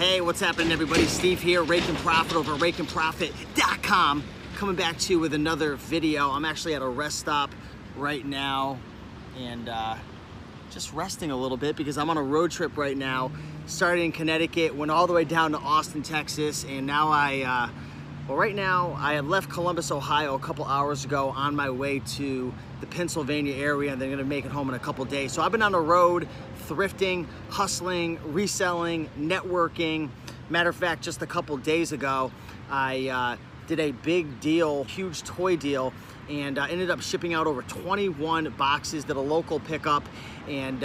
Hey, what's happening everybody? Steve here, Rake and Profit over at rakeandprofit.com. Coming back to you with another video. I'm actually at a rest stop right now and just resting a little bit because I'm on a road trip right now. Started in Connecticut, went all the way down to Austin, Texas, and now right now I have left Columbus, Ohio a couple hours ago on my way to the Pennsylvania area, and they're gonna make it home in a couple days. So I've been on the road, thrifting, hustling, reselling, networking. Matter of fact, just a couple days ago, I did a big deal, huge toy deal, and ended up shipping out over 21 boxes, did a local pickup, and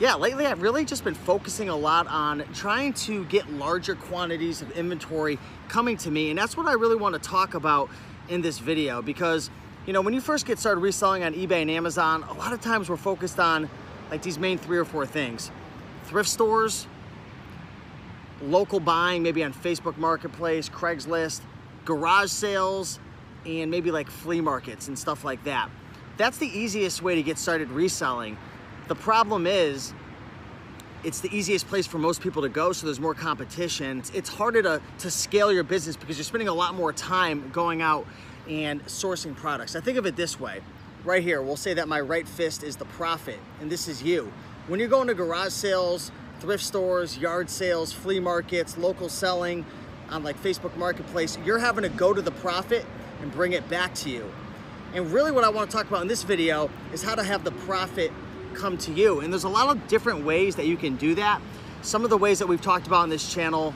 yeah, lately I've really just been focusing a lot on trying to get larger quantities of inventory coming to me, and that's what I really want to talk about in this video, because you know, when you first get started reselling on eBay and Amazon, a lot of times we're focused on like these main 3 or 4 things: thrift stores, local buying, maybe on Facebook Marketplace, Craigslist, garage sales, and maybe like flea markets and stuff like that. That's the easiest way to get started reselling. The problem is, it's the easiest place for most people to go, so there's more competition. It's harder to scale your business because you're spending a lot more time going out and sourcing products. I think of it this way. Right here, we'll say that my right fist is the profit, and this is you. When you're going to garage sales, thrift stores, yard sales, flea markets, local selling on like Facebook Marketplace, you're having to go to the profit and bring it back to you. And really what I want to talk about in this video is how to have the profit come to you. And there's a lot of different ways that you can do that. Some of the ways that we've talked about on this channel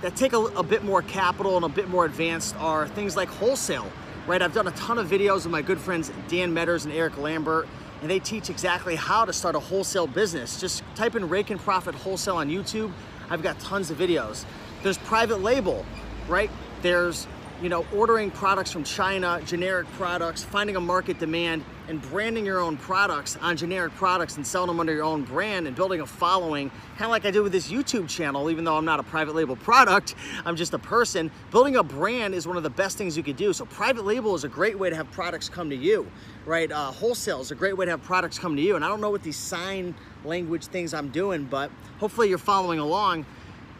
that take a bit more capital and a bit more advanced are things like wholesale, right? I've done a ton of videos with my good friends Dan Metters and Eric Lambert, and they teach exactly how to start a wholesale business. Just type in Rake and Profit Wholesale on YouTube. I've got tons of videos. There's private label, right? There's, you know, ordering products from China, generic products, finding a market demand, and branding your own products on generic products and selling them under your own brand and building a following, kind of like I did with this YouTube channel. Even though I'm not a private label product, I'm just a person. Building a brand is one of the best things you could do. So private label is a great way to have products come to you, right? Wholesale is a great way to have products come to you. And I don't know what these sign language things I'm doing, but hopefully you're following along.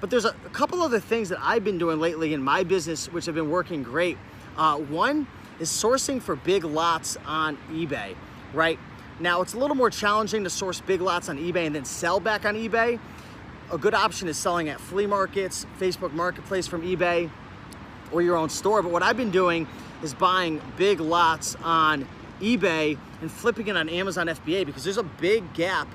But there's a couple other things that I've been doing lately in my business which have been working great. One is sourcing for big lots on eBay, right? Now it's a little more challenging to source big lots on eBay and then sell back on eBay. A good option is selling at flea markets, Facebook Marketplace from eBay, or your own store. But what I've been doing is buying big lots on eBay and flipping it on Amazon FBA, because there's a big gap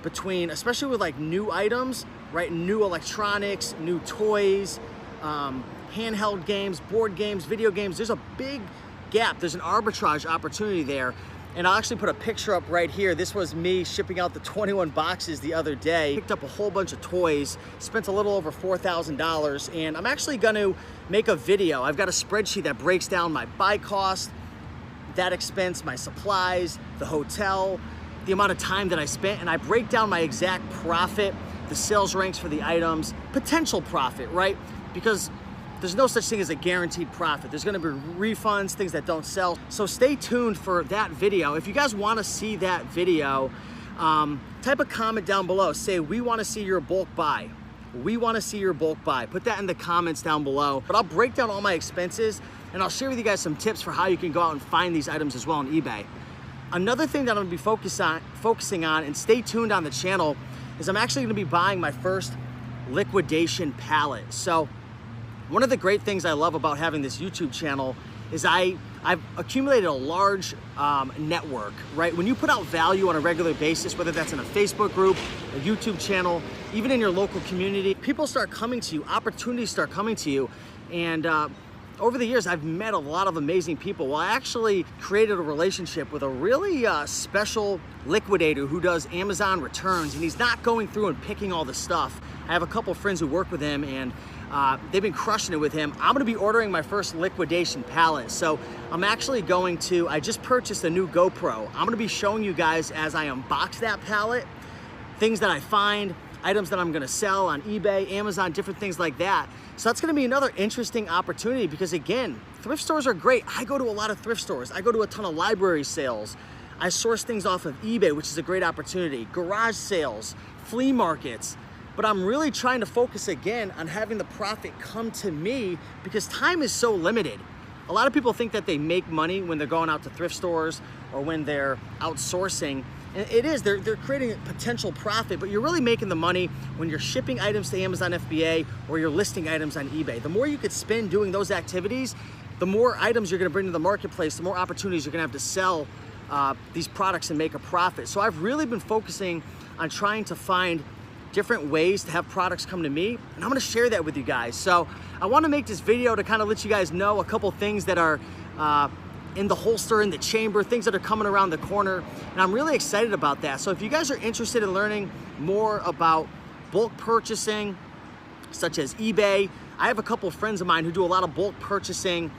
between, especially with like new items, right? New electronics, new toys, handheld games, board games, video games. There's a big gap. There's an arbitrage opportunity there. And I'll actually put a picture up right here. This was me shipping out the 21 boxes the other day. Picked up a whole bunch of toys, spent a little over $4,000, and I'm actually gonna make a video. I've got a spreadsheet that breaks down my buy cost, that expense, my supplies, the hotel, the amount of time that I spent, and I break down my exact profit, the sales ranks for the items, potential profit, right? Because there's no such thing as a guaranteed profit. There's gonna be refunds, things that don't sell. So stay tuned for that video. If you guys wanna see that video, type a comment down below. Say, we wanna see your bulk buy. We wanna see your bulk buy. Put that in the comments down below. But I'll break down all my expenses, and I'll share with you guys some tips for how you can go out and find these items as well on eBay. Another thing that I'm gonna be focusing on, and stay tuned on the channel, is I'm actually gonna be buying my first liquidation pallet. So one of the great things I love about having this YouTube channel is I've accumulated a large network, right? When you put out value on a regular basis, whether that's in a Facebook group, a YouTube channel, even in your local community, people start coming to you, opportunities start coming to you, and over the years, I've met a lot of amazing people. Well, I actually created a relationship with a really special liquidator who does Amazon returns, and he's not going through and picking all the stuff. I have a couple of friends who work with him, and they've been crushing it with him. I'm gonna be ordering my first liquidation pallet. So I'm actually I just purchased a new GoPro. I'm gonna be showing you guys as I unbox that pallet, things that I find, items that I'm gonna sell on eBay, Amazon, different things like that. So that's gonna be another interesting opportunity, because again, thrift stores are great. I go to a lot of thrift stores. I go to a ton of library sales. I source things off of eBay, which is a great opportunity. Garage sales, flea markets, but I'm really trying to focus again on having the profit come to me because time is so limited. A lot of people think that they make money when they're going out to thrift stores or when they're outsourcing. And it is, they're creating a potential profit, but you're really making the money when you're shipping items to Amazon FBA or you're listing items on eBay. The more you could spend doing those activities, the more items you're gonna bring to the marketplace, the more opportunities you're gonna have to sell these products and make a profit. So I've really been focusing on trying to find different ways to have products come to me, and I'm gonna share that with you guys. So I wanna make this video to kind of let you guys know a couple things that are in the holster, in the chamber, things that are coming around the corner, and I'm really excited about that. So if you guys are interested in learning more about bulk purchasing, such as eBay, I have a couple of friends of mine who do a lot of bulk purchasing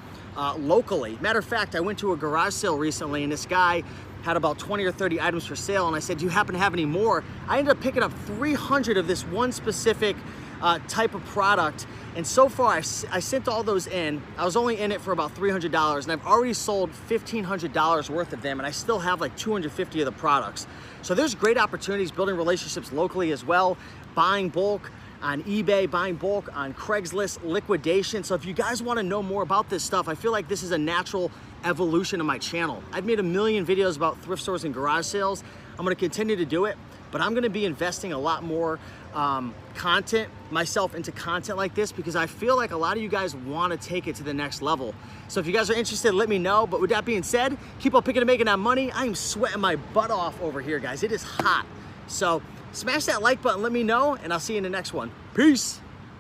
locally. Matter of fact, I went to a garage sale recently and this guy had about 20 or 30 items for sale, and I said, do you happen to have any more? I ended up picking up 300 of this one specific type of product, and so far I sent all those in. I was only in it for about $300, and I've already sold $1,500 worth of them, and I still have like 250 of the products. So there's great opportunities building relationships locally as well, buying bulk on eBay, buying bulk on Craigslist, liquidation. So if you guys want to know more about this stuff, I feel like this is a natural evolution of my channel. I've made a million videos about thrift stores and garage sales. I'm going to continue to do it, but I'm going to be investing a lot more content myself into content like this because I feel like a lot of you guys want to take it to the next level. So if you guys are interested, let me know. But with that being said, keep on picking and making that money. I am sweating my butt off over here, guys. It is hot. So smash that like button, let me know, and I'll see you in the next one. Peace.